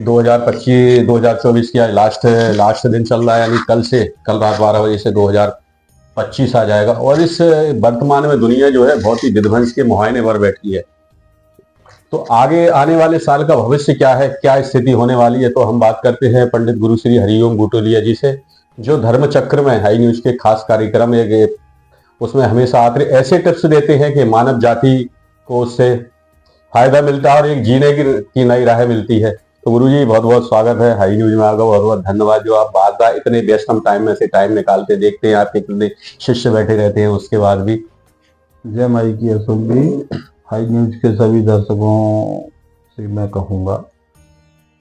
2025 2024 की आज last last दिन चल रहा है, यानी कल रात 12 बजे से 2025 आ जाएगा। और इस वर्तमान में दुनिया जो है बहुत ही विध्वंस के मुहाने पर बैठी है। तो आगे आने वाले साल का भविष्य क्या है, क्या स्थिति होने वाली है, तो हम बात करते हैं पंडित गुरु श्री हरिओम बुटोलिया जी से, जो धर्म चक्र में हाई न्यूज के खास कार्यक्रम एक उसमें हमेशा आते ऐसे टिप्स देते हैं कि मानव जाति को उससे फायदा मिलता है और एक जीने की नई राह मिलती है। तो गुरु जी बहुत बहुत स्वागत है हाई न्यूज में, आपका बहुत बहुत धन्यवाद जो आप बार बार इतने व्यस्तम टाइम में से टाइम निकालते देखते हैं, आपके कितने शिष्य बैठे रहते हैं उसके बाद भी। जय माई की अशोक जी। हाई न्यूज के सभी दर्शकों से मैं कहूँगा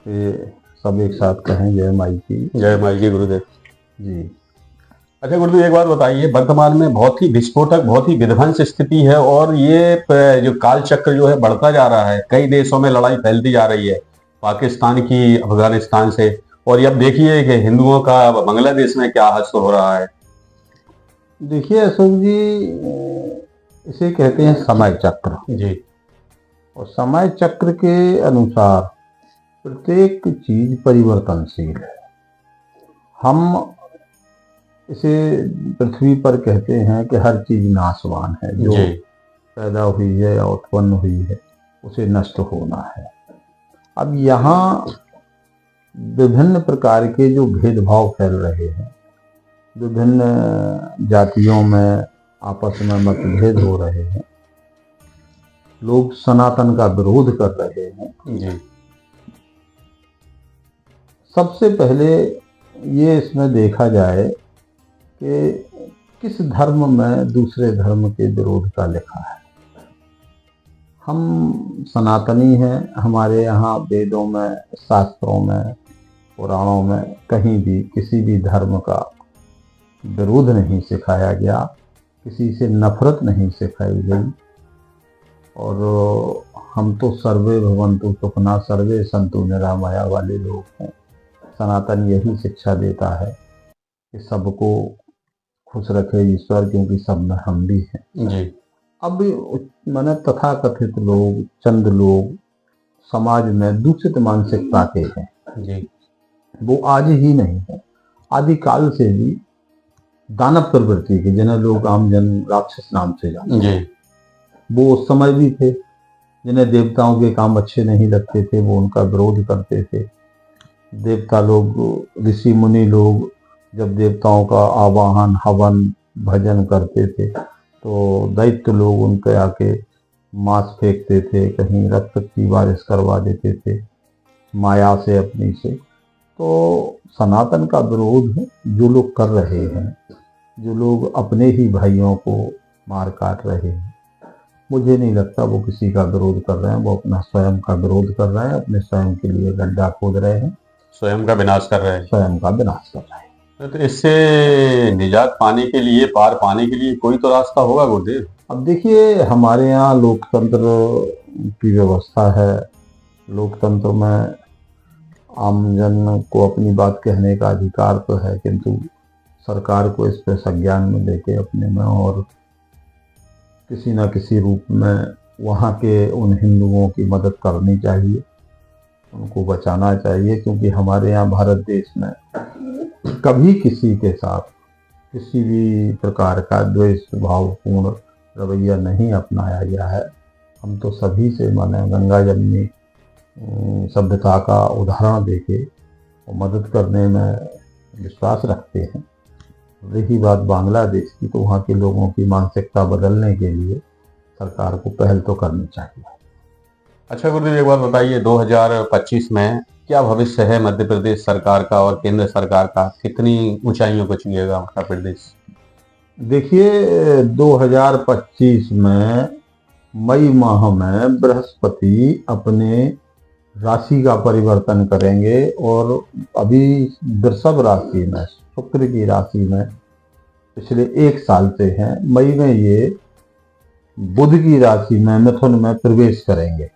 कि सब एक साथ कहें जय माई की। जय माई की गुरुदेव जी। अच्छा गुरुदेव, एक बात बताइए, वर्तमान में बहुत ही विस्फोटक बहुत ही विध्वंस स्थिति है और ये जो काल चक्र जो है बढ़ता जा रहा है, कई देशों में लड़ाई फैलती जा रही है, पाकिस्तान की अफगानिस्तान से, और ये अब देखिए कि हिंदुओं का बांग्लादेश में क्या हादसा हो रहा है। देखिए अशोक जी, इसे कहते हैं समय चक्र जी और समय चक्र के अनुसार प्रत्येक चीज परिवर्तनशील है। हम इसे पृथ्वी पर कहते हैं कि हर चीज नाशवान है, जो जी पैदा हुई है या उत्पन्न हुई है उसे नष्ट होना है। अब यहाँ विभिन्न प्रकार के जो भेदभाव फैल रहे हैं, विभिन्न जातियों में आपस में मतभेद हो रहे हैं, लोग सनातन का विरोध कर रहे हैं। जी सबसे पहले ये इसमें देखा जाए कि किस धर्म में दूसरे धर्म के विरोध का लिखा है। हम सनातनी हैं, हमारे यहाँ वेदों में, शास्त्रों में, पुराणों में कहीं भी किसी भी धर्म का विरोध नहीं सिखाया गया, किसी से नफरत नहीं सिखाई गई। और हम तो सर्वे भवन्तु सुखिनः सर्वे सन्तु निरामया वाले लोग हैं। सनातन यही शिक्षा देता है कि सबको खुश रखे ईश्वर, क्योंकि सब में हम भी हैं। जी अब मैंने तथाकथित लोग, चंद लोग समाज में दूषित मानसिकता के हैं। जी वो आज ही नहीं है, आदिकाल से भी दानव प्रवृत्ति के, जिन्हें लोग आमजन राक्षस नाम से जानते हैं, जी वो उस समय भी थे। जिन्हें देवताओं के काम अच्छे नहीं लगते थे वो उनका विरोध करते थे। देवता लोग, ऋषि मुनि लोग जब देवताओं का आवाहन, हवन, भजन करते थे तो दैत्य लोग उनके आके मांस फेंकते थे, कहीं रक्त की बारिश करवा देते थे माया से, अपनी से। तो सनातन का विरोध जो लोग कर रहे हैं, जो लोग अपने ही भाइयों को मार काट रहे हैं, मुझे नहीं लगता वो किसी का विरोध कर रहे हैं। वो अपना स्वयं का विरोध कर रहे हैं, अपने स्वयं के लिए गड्ढा खोद रहे हैं, स्वयं का विनाश कर रहे हैं। स्वयं का विनाश कर रहे हैं। तो इससे निजात पाने के लिए, पार पाने के लिए कोई तो रास्ता होगा गुरुदेव। अब देखिए, हमारे यहाँ लोकतंत्र की व्यवस्था है। लोकतंत्र में आमजन को अपनी बात कहने का अधिकार तो है, किंतु सरकार को इस पर संज्ञान में लेके अपने में और किसी न किसी रूप में वहाँ के उन हिंदुओं की मदद करनी चाहिए, उनको बचाना चाहिए। क्योंकि हमारे यहाँ भारत देश में कभी किसी के साथ किसी भी प्रकार का द्वेष भावपूर्ण रवैया नहीं अपनाया गया है। हम तो सभी से, माने गंगा जमनी सभ्यता का उदाहरण देके और मदद करने में विश्वास रखते हैं। रही बात बांग्लादेश की, तो वहाँ के लोगों की मानसिकता बदलने के लिए सरकार को पहल तो करनी चाहिए। अच्छा गुरुदेव, एक बात बताइए, 2025 में क्या भविष्य है मध्य प्रदेश सरकार का और केंद्र सरकार का? कितनी ऊंचाइयों को छुएगा मध्य प्रदेश? देखिए, 2025 में मई माह में बृहस्पति अपने राशि का परिवर्तन करेंगे और अभी वृषभ राशि में, शुक्र की राशि में पिछले 1 साल से हैं। मई में ये बुध की राशि में, मिथुन में प्रवेश करेंगे।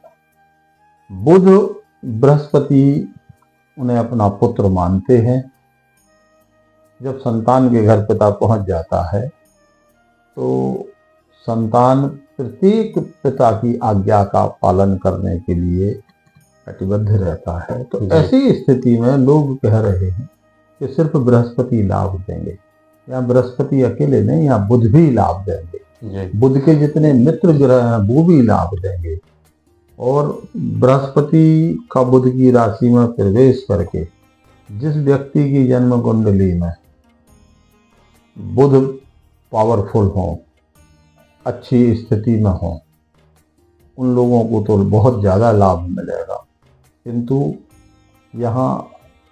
बुध, बृहस्पति उन्हें अपना पुत्र मानते हैं। जब संतान के घर पिता पहुंच जाता है तो संतान प्रत्येक पिता की आज्ञा का पालन करने के लिए कटिबद्ध रहता है। तो जी। ऐसी स्थिति में लोग कह रहे हैं कि सिर्फ बृहस्पति लाभ देंगे। यहाँ बृहस्पति अकेले नहीं, यहाँ बुध भी लाभ देंगे। जी। बुध के जितने मित्र ग्रह हैं वो भी लाभ देंगे। और बृहस्पति का बुध की राशि में प्रवेश करके जिस व्यक्ति की जन्म कुंडली में बुध पावरफुल हो, अच्छी स्थिति में हो, उन लोगों को तो बहुत ज़्यादा लाभ मिलेगा। किंतु यहाँ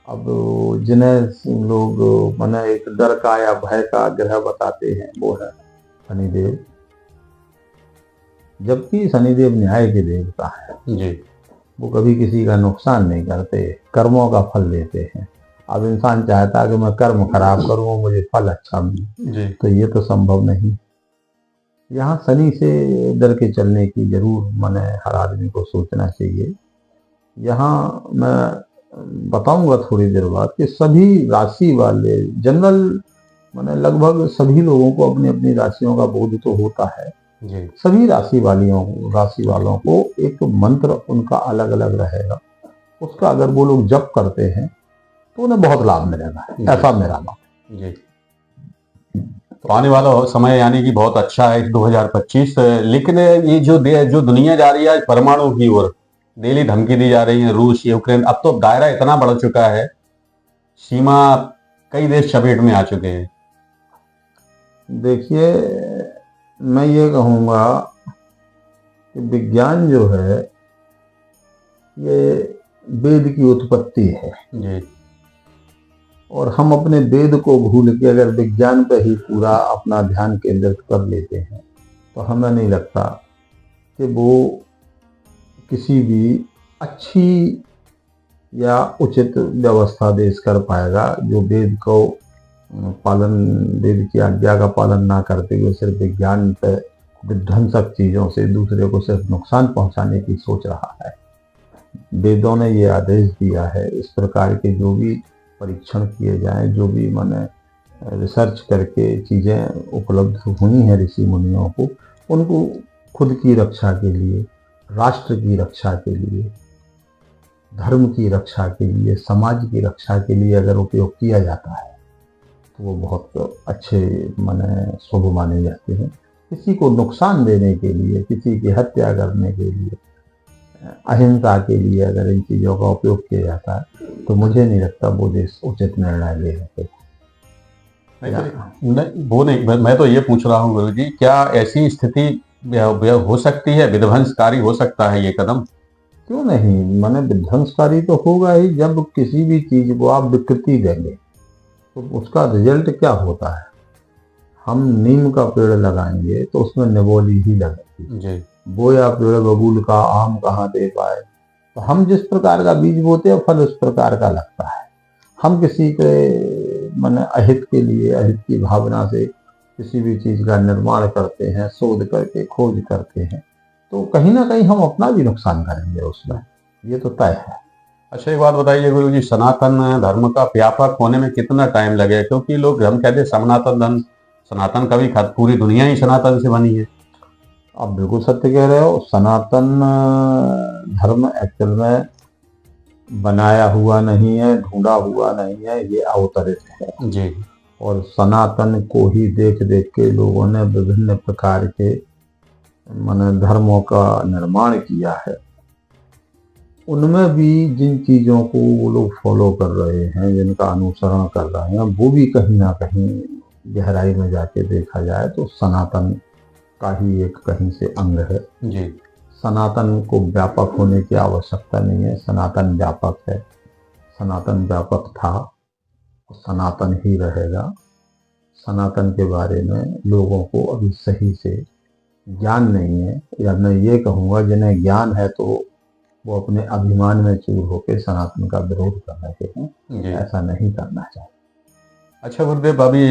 अब जिन्हें लोग माने एक डर का या भय का ग्रह बताते हैं वो है शनिदेव, जबकि शनिदेव न्याय के देवता है। जी। वो कभी किसी का नुकसान नहीं करते, कर्मों का फल देते हैं। अब इंसान चाहता है कि मैं कर्म खराब करूं मुझे फल अच्छा मिले, जी। तो ये तो संभव नहीं। यहाँ शनि से डर के चलने की जरूर माने हर आदमी को सोचना चाहिए। यहाँ मैं बताऊंगा थोड़ी देर बाद कि सभी राशि वाले जनरल माने लगभग सभी लोगों को अपनी अपनी राशियों का बोध तो होता है। जी। सभी राशि वालों को एक मंत्र उनका अलग अलग रहेगा, उसका अगर वो लोग जप करते हैं तो उन्हें बहुत लाभ मिलेगा, ऐसा मेरा मानना। जी। तो आने वाला समय यानी कि बहुत अच्छा है 2025। लेकिन ये जो दुनिया जा रही है आज परमाणु की ओर, डेली धमकी दी जा रही है, रूस यूक्रेन, अब तो दायरा इतना बढ़ चुका है, सीमा कई देश चपेट में आ चुके हैं। देखिए, मैं ये कहूँगा कि विज्ञान जो है ये वेद की उत्पत्ति है। जी। और हम अपने वेद को भूल के अगर विज्ञान पर ही पूरा अपना ध्यान केंद्रित कर लेते हैं तो हमें नहीं लगता कि वो किसी भी अच्छी या उचित व्यवस्था देश कर पाएगा जो वेद को पालन, वेद की आज्ञा का पालन ना करते हुए सिर्फ विज्ञान पर विध्वंसक चीजों से दूसरे को सिर्फ नुकसान पहुंचाने की सोच रहा है। वेदों ने ये आदेश दिया है इस प्रकार के जो भी परीक्षण किए जाएं, जो भी माने रिसर्च करके चीजें उपलब्ध हुई हैं ऋषि मुनियों को, उनको खुद की रक्षा के लिए, राष्ट्र की रक्षा के लिए, धर्म की रक्षा के लिए, समाज की रक्षा के लिए अगर उपयोग किया जाता है तो वो बहुत अच्छे माने शुभ माने जाते हैं। किसी को नुकसान देने के लिए, किसी की हत्या करने के लिए, अहिंसा के लिए अगर इन चीजों का उपयोग किया जाता है तो मुझे नहीं लगता वो देश उचित निर्णय ले सकते। वो नहीं, मैं तो ये पूछ रहा हूँ गुरु जी, क्या ऐसी स्थिति हो सकती है, विध्वंसकारी हो सकता है ये कदम? क्यों नहीं, माने विध्वंसकारी तो होगा ही। जब किसी भी चीज को आप विकृति देंगे तो उसका रिजल्ट क्या होता है। हम नीम का पेड़ लगाएंगे तो उसमें निबोली ही लगेगी जी। बोया पेड़ बबूल का आम कहाँ दे पाए। तो हम जिस प्रकार का बीज बोते हैं फल उस प्रकार का लगता है। हम किसी के माने अहित के लिए, अहित की भावना से किसी भी चीज का निर्माण करते हैं, शोध करके खोज करते हैं, तो कहीं ना कहीं हम अपना भी नुकसान करेंगे उसमें, ये तो तय है। अच्छा, एक बात बताइए गुरु जी, सनातन धर्म का व्यापक होने में कितना टाइम लगेगा? क्योंकि लोग हम कहते हैं सनातन कभी पूरी दुनिया ही सनातन से बनी है। आप बिल्कुल सत्य कह रहे हो। सनातन धर्म एक्चुअल में बनाया हुआ नहीं है, ढूंढा हुआ नहीं है, ये अवतरित है जी। और सनातन को ही देख देख के लोगों ने विभिन्न प्रकार के माने धर्मों का निर्माण किया है। उनमें भी जिन चीजों को वो लोग फॉलो कर रहे हैं, जिनका अनुसरण कर रहे हैं, वो भी कहीं ना कहीं गहराई में जाके देखा जाए तो सनातन का ही एक कहीं से अंग है। जी। सनातन को व्यापक होने की आवश्यकता नहीं है, सनातन व्यापक है। सनातन व्यापक था, सनातन ही रहेगा। सनातन के बारे में लोगों को अभी सही से ज्ञान नहीं है, या मैं ये कहूँगा जिन्हें ज्ञान है तो वो अपने अभिमान में चूर होकर सनातन का विरोध कर रहे हैं। ऐसा नहीं करना चाहिए। अच्छा गुरुदेव, अभी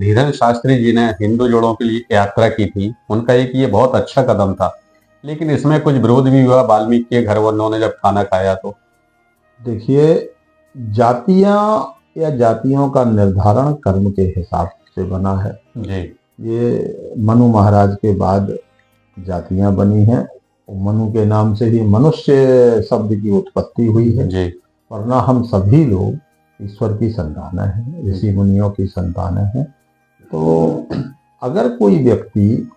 धीरेन्द्र शास्त्री जी ने हिंदू जोड़ों के लिए यात्रा की थी, उनका एक ये बहुत अच्छा कदम था, लेकिन इसमें कुछ विरोध भी हुआ वाल्मीकि के घर वालों ने जब खाना खाया तो। देखिए, जातियां या जातियों का निर्धारण कर्म के हिसाब से बना है। जी। ये मनु महाराज के बाद जातियां बनी हैं मनु के नाम से ही मनुष्य शब्द की उत्पत्ति हुई है, जी वरना हम सभी लोग ईश्वर की संतानें हैं, ऋषि मुनियों की संतानें हैं। तो अगर कोई व्यक्ति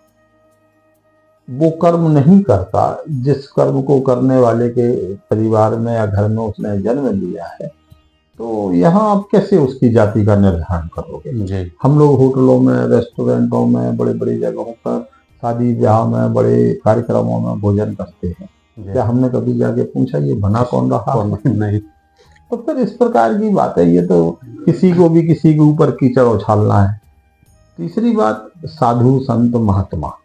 वो कर्म नहीं करता जिस कर्म को करने वाले के परिवार में या घर में उसने जन्म लिया है, तो यहाँ आप कैसे उसकी जाति का निर्धारण करोगे? जी हम लोग होटलों में, रेस्टोरेंटों में, बड़े बड़ी जगहों पर, शादी ब्याह में, बड़े कार्यक्रमों में भोजन करते हैं। जी। क्या हमने कभी जाके पूछा ये बना कौन रहा है? नहीं। तो फिर इस प्रकार की बात है, ये तो किसी को भी किसी के ऊपर कीचड़ उछालना है। तीसरी बात, साधु संत महात्मा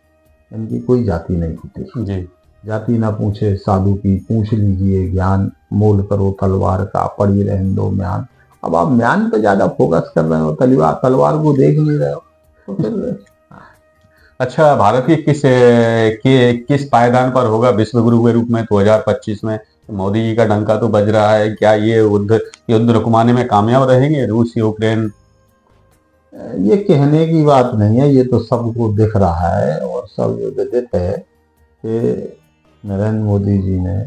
इनकी कोई जाति नहीं होती। जी जाति ना पूछे साधु की, पूछ लीजिए ज्ञान, मोल करो तलवार का, पड़ी रहने दो म्यान। अब आप म्यान पे ज्यादा फोकस कर रहे हो, तलवार को देख नहीं रहे हो, तो फिर अच्छा, भारत की किस पायदान पर होगा विश्व गुरु के रूप में 2025 में? मोदी जी का डंका तो बज रहा है, क्या ये युद्ध रुकवाने में कामयाब रहेंगे रूस यूक्रेन? ये कहने की बात नहीं है, ये तो सबको दिख रहा है और सब विदित है कि नरेंद्र मोदी जी ने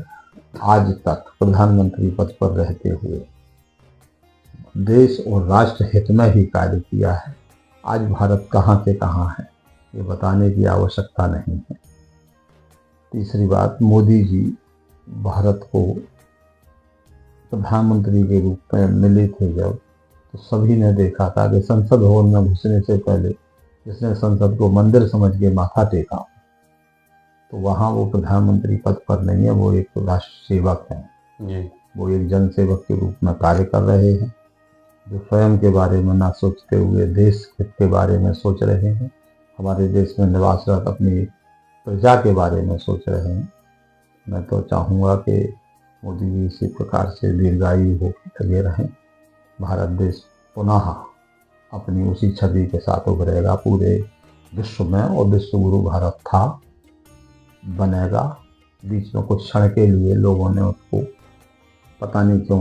आज तक प्रधानमंत्री पद पर रहते हुए देश और राष्ट्र हित में ही कार्य किया है। आज भारत कहाँ से कहाँ है ये बताने की आवश्यकता नहीं है। तीसरी बात, मोदी जी भारत को प्रधानमंत्री के रूप में मिले थे जब, तो सभी ने देखा था कि संसद भवन में घुसने से पहले जिसने संसद को मंदिर समझ के माथा टेका, तो वहाँ वो प्रधानमंत्री पद पर नहीं है, वो एक राष्ट्र सेवक है। जी वो एक जन सेवक के रूप में कार्य कर रहे हैं, जो स्वयं के बारे में ना सोचते हुए देश हित के बारे में सोच रहे हैं, हमारे देश में निवासरत अपनी प्रजा के बारे में सोच रहे हैं। मैं तो चाहूँगा कि मोदी जी इसी प्रकार से दीर्घायु होकर लगे रहें। भारत देश पुनः अपनी उसी छवि के साथ उभरेगा पूरे विश्व में, और विश्व गुरु भारत था, बनेगा। बीच में कुछ क्षण के लिए लोगों ने उसको पता नहीं क्यों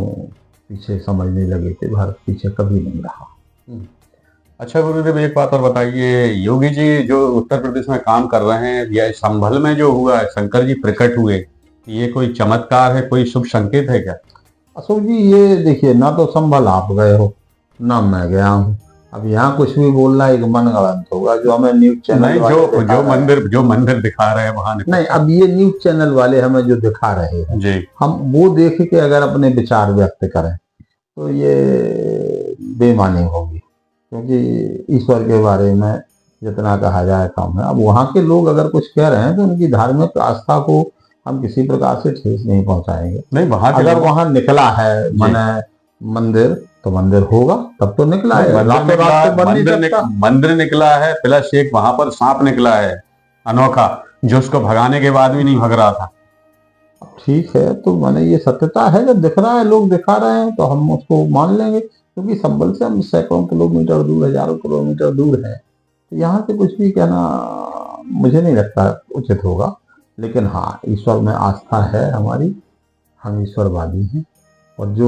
पीछे समझने लगे थे, भारत पीछे कभी नहीं रहा। अच्छा गुरुदेव, एक बात और बताइए, योगी जी जो उत्तर प्रदेश में काम कर रहे हैं, या संभल में जो हुआ है, शंकर जी प्रकट हुए, ये कोई चमत्कार है, कोई शुभ संकेत है क्या? अशोक जी, ये देखिए, ना तो संभल आप गए हो ना मैं गया हूँ। अब यहाँ कुछ भी बोलना एक मन गलत होगा, जो हमें न्यूज चैनल नहीं, जो मंदिर दिखा रहे हैं वहां नहीं, अब ये न्यूज चैनल वाले हमें जो दिखा रहे हैं जी, हम वो देख के अगर अपने विचार व्यक्त करें तो ये बेमानी होगी, क्योंकि ईश्वर के बारे में जितना कहा जाए कम है। अब वहाँ के लोग अगर कुछ कह रहे हैं तो उनकी धार्मिक आस्था को हम किसी प्रकार से ठेस नहीं पहुंचाएंगे। नहीं, वहां अगर वहां निकला है माने मंदिर, तो मंदिर होगा, तब तो निकला है। मंदिर निकला है, प्लस एक वहां पर सांप निकला है अनोखा, जो उसको भगाने के बाद भी नहीं भग रहा था। ठीक है, तो माने ये सत्यता है, जब दिख रहा है, लोग दिखा रहे हैं, तो हम उसको मान लेंगे, क्योंकि संभल से हम सैकड़ों किलोमीटर दूर, हजारों किलोमीटर दूर है। तो यहाँ से कुछ भी कहना मुझे नहीं लगता उचित होगा। लेकिन हाँ, ईश्वर में आस्था है हमारी, हम ईश्वरवादी हैं। और जो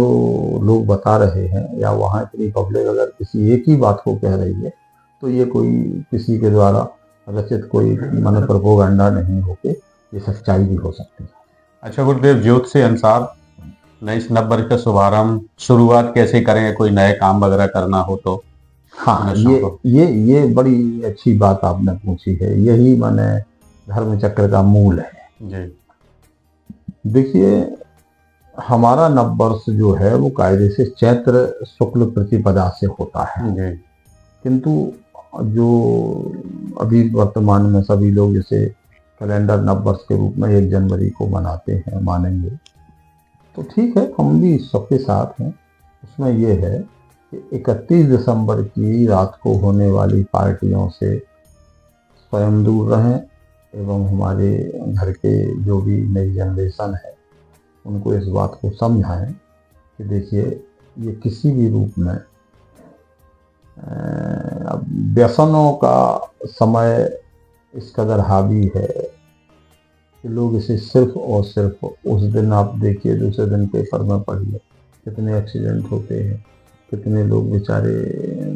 लोग बता रहे हैं, या वहाँ इतनी पब्लिक अगर किसी एक ही बात को कह रही है, तो ये कोई किसी के द्वारा रचित कोई मन प्रोपेगेंडा नहीं होके ये सच्चाई भी हो सकती है। अच्छा गुरुदेव, ज्योतिष के अनुसार नई नववर्ष का शुरुआत कैसे करें? कोई नए काम वगैरह करना हो तो? हाँ, ये बड़ी अच्छी बात आपने पूछी है। यही माने धर्म चक्र का मूल है जी। देखिए, हमारा नववर्ष जो है वो कायदे से चैत्र शुक्ल प्रतिपदा से होता है जी। किंतु जो अभी वर्तमान में सभी लोग जैसे कैलेंडर नववर्ष के रूप में 1 जनवरी को मनाते हैं, मानेंगे, तो ठीक है, हम भी सबके साथ हैं। उसमें ये है कि 31 दिसंबर की रात को होने वाली पार्टियों से स्वयं दूर रहें, एवं हमारे घर के जो भी नई जनरेशन है उनको इस बात को समझाएं कि देखिए, ये किसी भी रूप में अब व्यसनों का समय इस कदर हावी है कि लोग इसे सिर्फ और सिर्फ उस दिन, आप देखिए दूसरे दिन पेपर में पढ़िए कितने एक्सीडेंट होते हैं, कितने लोग बेचारे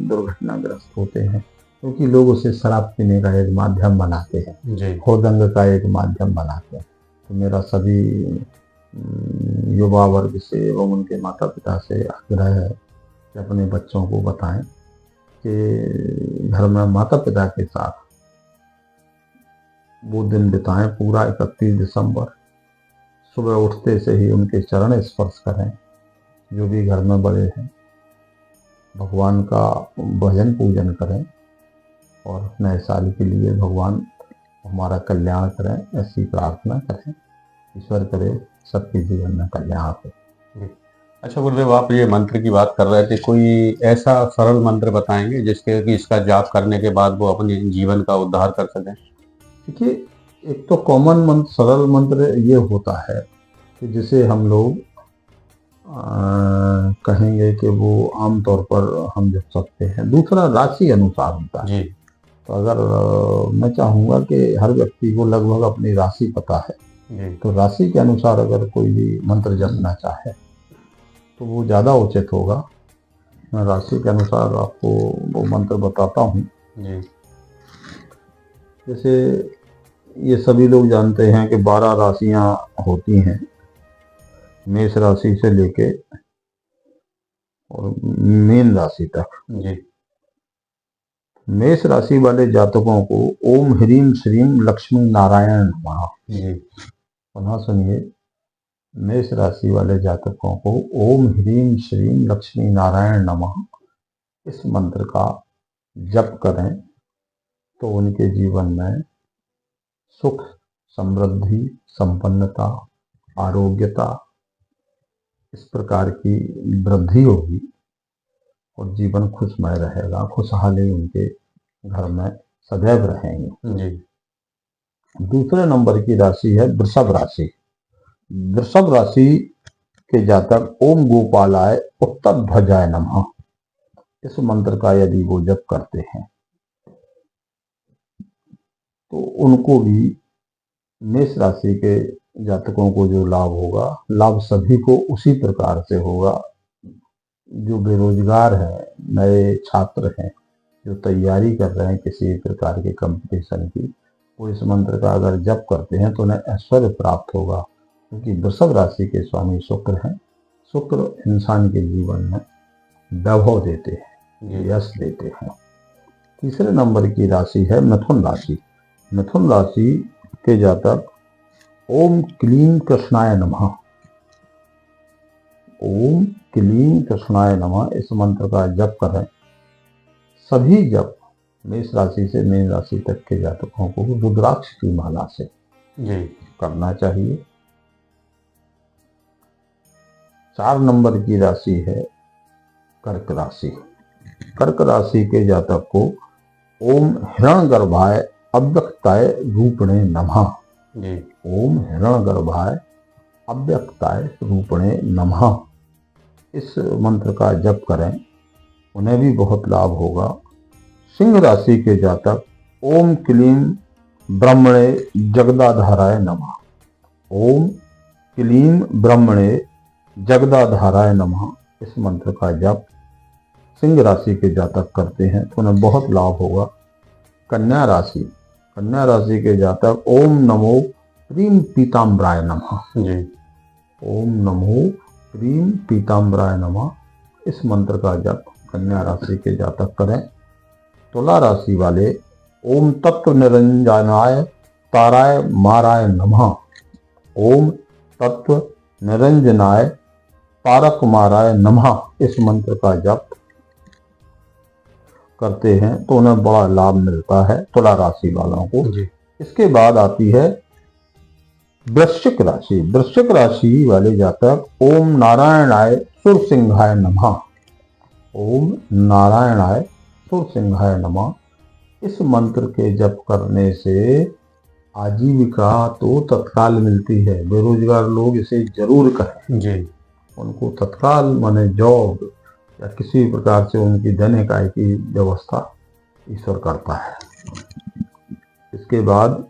दुर्घटनाग्रस्त होते हैं, क्योंकि लोग उसे शराब पीने का एक माध्यम बनाते हैं, जी। होदंग का एक माध्यम बनाते हैं। तो मेरा सभी युवा वर्ग से एवं उनके माता पिता से आग्रह है कि अपने बच्चों को बताएं कि घर में माता पिता के साथ वो दिन बिताएं। पूरा 31 दिसंबर सुबह उठते से ही उनके चरण स्पर्श करें। जो भी घर में बड़े हैं, भगवान का भजन पूजन करें और नए साल के लिए भगवान हमारा कल्याण करें, ऐसी प्रार्थना करें। ईश्वर करे सबके जीवन में कल्याण हो। अच्छा गुरुदेव, आप ये मंत्र की बात कर रहे थे, कोई ऐसा सरल मंत्र बताएंगे जिसके कि इसका जाप करने के बाद वो अपने जीवन का उद्धार कर सकें? देखिए, एक तो कॉमन मंत्र, सरल मंत्र ये होता है कि जिसे हम लोग कहेंगे कि वो आमतौर पर हम जप सकते हैं। दूसरा राशि अनुसार होता है जी। तो अगर मैं चाहूँगा कि हर व्यक्ति को लगभग अपनी राशि पता है, तो राशि के अनुसार अगर कोई भी मंत्र जपना चाहे तो वो ज़्यादा उचित होगा। मैं राशि के अनुसार आपको वो मंत्र बताता हूँ। जैसे ये सभी लोग जानते हैं कि 12 राशियाँ होती हैं, मेष राशि से लेके और मीन राशि तक। मेष राशि वाले जातकों को ओम ह्रीम श्रीम लक्ष्मी नारायण नमः। पुनः सुनिए, मेष राशि वाले जातकों को ओम ह्रीम श्रीम लक्ष्मी नारायण नमः इस मंत्र का जप करें तो उनके जीवन में सुख, समृद्धि, संपन्नता, आरोग्यता इस प्रकार की वृद्धि होगी और जीवन खुशमय रहेगा। खुशहाली उनके घर में सदैव रहेंगे। दूसरे नंबर की राशि है वृषभ राशि। वृषभ राशि के जातक ओम गोपालाय उत्तर ध्वजाय नमः इस मंत्र का यदि वो जप करते हैं तो उनको भी, मेष राशि के जातकों को जो लाभ होगा, लाभ सभी को उसी प्रकार से होगा। जो बेरोजगार हैं, नए छात्र हैं, जो तैयारी कर रहे हैं किसी प्रकार के कंपटीशन की, वो इस मंत्र का अगर जप करते हैं तो उन्हें ऐश्वर्य प्राप्त होगा, क्योंकि वृषभ राशि के स्वामी शुक्र हैं। शुक्र इंसान के जीवन में वैभव देते हैं, यश देते हैं। तीसरे नंबर की राशि है मिथुन राशि। मिथुन राशि के जातक ओम क्लीं कृष्णाय नमः, ओम क्लीं कृष्णाय नमः इस मंत्र का जप करें। सभी जप मेष राशि से मीन राशि तक के जातकों को रुद्राक्ष की माला से करना चाहिए। 4 नंबर की राशि है कर्क राशि। कर्क राशि के जातक को ओम हिरण्यगर्भाय अव्यक्ताय रूपणे नमः, ओम हिरण्यगर्भाय अव्यक्ताय रूपणे नमः इस मंत्र का जप करें, उन्हें भी बहुत लाभ होगा। सिंह राशि के जातक ओम क्लीं ब्रह्मणे जगदाधाराय नमः, ओम क्लीं ब्रह्मणे जगदाधाराय नमः इस मंत्र का जप सिंह राशि के जातक करते हैं तो उन्हें बहुत लाभ होगा। कन्या राशि, कन्या राशि के जातक ओम नमो प्रीम पीताम्बराय नमः, ओम नमो प्रीम पीताम्बराय नमः इस मंत्र का जप कन्या राशि के जातक करें। तुला राशि वाले ओम तत्व निरंजनाय ताराय माराय नमः, ओम तत्व निरंजनाय तारक माराय नमः इस मंत्र का जप करते हैं तो उन्हें बड़ा लाभ मिलता है, तुला राशि वालों को। इसके बाद आती है वृश्चिक राशि। वृश्चिक राशि वाले जातक ओम नारायणाय सुरसिंहाय नमः, ओम नारायणाय सुरसिंहाय नमः इस मंत्र के जप करने से आजीविका तो तत्काल मिलती है। बेरोजगार लोग इसे जरूर करें, उनको तत्काल माने जॉब या किसी प्रकार से उनकी दैनिक आय की व्यवस्था ईश्वर करता है। इसके बाद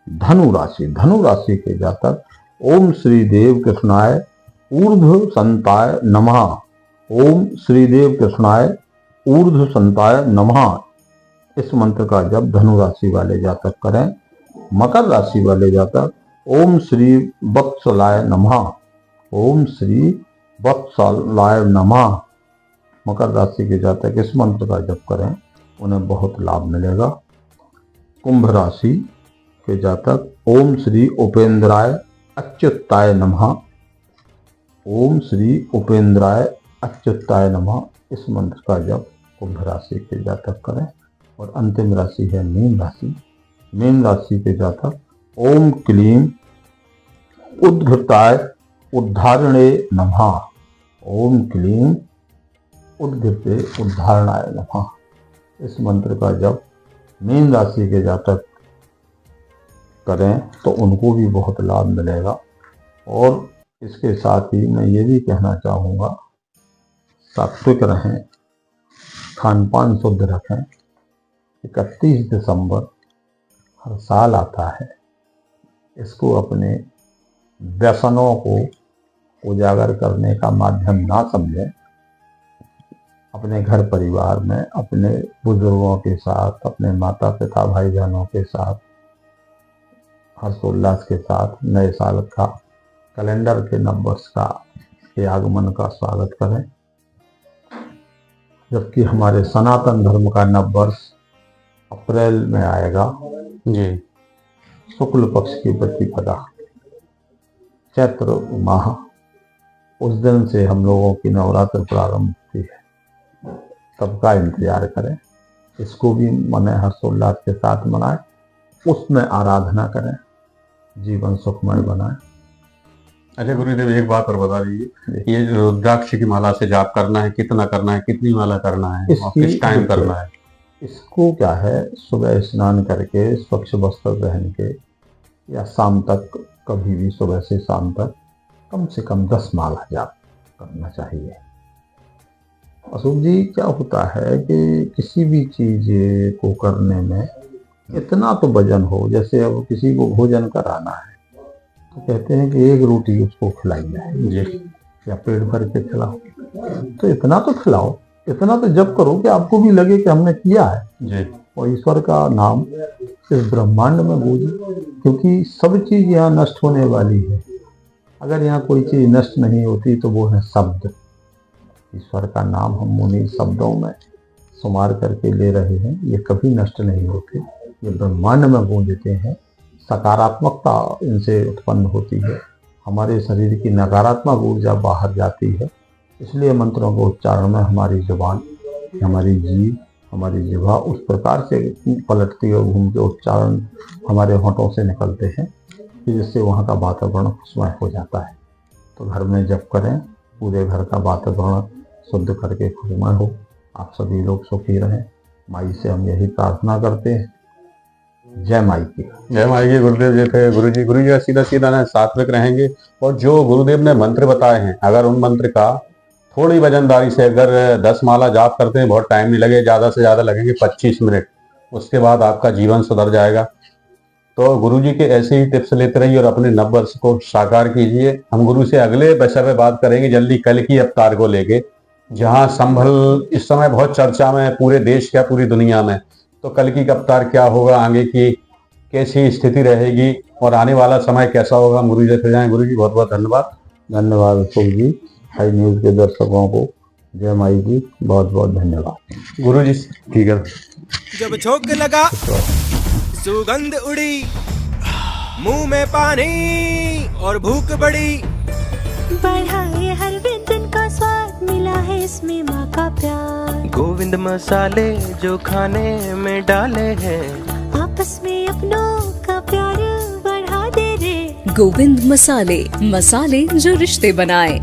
धनु राशि। धनु राशि के जातक ओम श्री देव कृष्णाय ऊर्ध्व संताय नमः, ओम श्री देव कृष्णाय ऊर्ध्व संताय नमः इस मंत्र का जप धनु राशि वाले जातक करें। मकर राशि वाले जातक ओम श्री वत्सलाय नमः, ओम श्री वत्सलाय नमः। मकर राशि के जातक इस मंत्र का जप करें, उन्हें बहुत लाभ मिलेगा। कुंभ राशि के जातक ओम श्री उपेंद्राय अच्युताय नमः, ओम श्री उपेंद्राय अच्युताय नमः, इस मंत्र का जप कुंभ राशि के जातक करें। और अंतिम राशि है मीन राशि। मीन राशि के जातक ओम क्लीम उद्घृताय उद्धारणे नमः, ओम क्लीम उद्घृते उद्धारणाय नमः, इस मंत्र का जप मीन राशि के जातक करें तो उनको भी बहुत लाभ मिलेगा। और इसके साथ ही मैं ये भी कहना चाहूँगा, सात्विक रहें, खान पान शुद्ध रखें। 31 दिसंबर हर साल आता है, इसको अपने व्यसनों को उजागर करने का माध्यम ना समझें। अपने घर परिवार में अपने बुजुर्गों के साथ, अपने माता पिता भाई बहनों के साथ हर्षोल्लास के साथ नए साल का, कैलेंडर के नववर्ष का के आगमन का स्वागत करें। जबकि हमारे सनातन धर्म का नववर्ष अप्रैल में आएगा जी। शुक्ल पक्ष की प्रतिपदा, चैत्र माह, उस दिन से हम लोगों की नवरात्र प्रारंभ होती है। सबका इंतजार करें, इसको भी मने हर्षोल्लास के साथ मनाएं, उसमें आराधना करें, जीवन सुखमय बनाएं। अच्छा गुरुदेव, एक बात और बता दीजिए, ये रुद्राक्ष की माला से जाप करना है, कितना करना है, कितनी माला करना है और किस टाइम करना है? इसको क्या है, सुबह स्नान करके स्वच्छ वस्त्र पहन के या शाम तक, कभी भी सुबह से शाम तक कम से कम 10 माला जाप करना चाहिए। अशोक जी, क्या होता है कि किसी भी चीज को करने में इतना तो वजन हो, जैसे अब किसी को भोजन कराना है तो कहते हैं कि 1 रोटी उसको खिलाई जाए जी, या पेट भर के खिलाओ, तो इतना तो खिलाओ, इतना तो जप करो कि आपको भी लगे कि हमने किया है जी। और ईश्वर का नाम इस ब्रह्मांड में गूंजे, क्योंकि सब चीज यहाँ नष्ट होने वाली है। अगर यहाँ कोई चीज नष्ट नहीं होती तो वो है शब्द। ईश्वर का नाम हम उन्हीं शब्दों में शुमार करके ले रहे हैं, ये कभी नष्ट नहीं होते, ये ब्रह्मांड में गूंजते हैं। सकारात्मकता इनसे उत्पन्न होती है, हमारे शरीर की नकारात्मक ऊर्जा बाहर जाती है। इसलिए मंत्रों के उच्चारण में हमारी जुबान, हमारी जीभ, हमारी जिह्वा उस प्रकार से पलटती और घूम के उच्चारण हमारे होठों से निकलते हैं कि जिससे वहाँ का वातावरण खुशमय हो जाता है। तो घर में जप करें, पूरे घर का वातावरण शुद्ध करके खुशमय हो। आप सभी लोग सुखी रहें, माई से हम यही प्रार्थना करते हैं। जय माई की। जय माई की। गुरुदेव जी थे गुरु जी सीधा सीधा ना सात्विक रहेंगे। और जो गुरुदेव ने मंत्र बताए हैं, अगर उन मंत्र का थोड़ी वजनदारी से अगर 10 माला जाप करते हैं, बहुत टाइम नहीं लगे, ज़्यादा से ज़्यादा लगेंगे 25 मिनट, उसके बाद आपका जीवन सुधर जाएगा। तो गुरु जी के ऐसे ही टिप्स लेते रहिए और अपने नववर्ष को साकार कीजिए। हम गुरु से अगले विषय पे बात करेंगे जल्दी, कल की अवतार को लेके, जहाँ संभल इस समय बहुत चर्चा में है पूरे देश क्या पूरी दुनिया में। तो कल की अवतार क्या होगा, आगे की कैसी स्थिति रहेगी और आने वाला समय कैसा होगा, हम गुरु जी से जाएं। गुरु जी बहुत बहुत धन्यवाद। धन्यवाद अशोक जी। हाई न्यूज के दर्शकों को जय माई की बहुत बहुत धन्यवाद। गुरु जी ठीक है। जब झोंक लगा सुगंध उड़ी, मुंह में पानी और भूख बढ़ी, बढ़ा ये हर व्यंजन का स्वाद, मिला है इसमें माँ का प्यार। गोविंद मसाले जो खाने में डाले हैं, आपस में अपनों का प्यार बढ़ा दे रे। गोविंद मसाले, मसाले जो रिश्ते बनाए।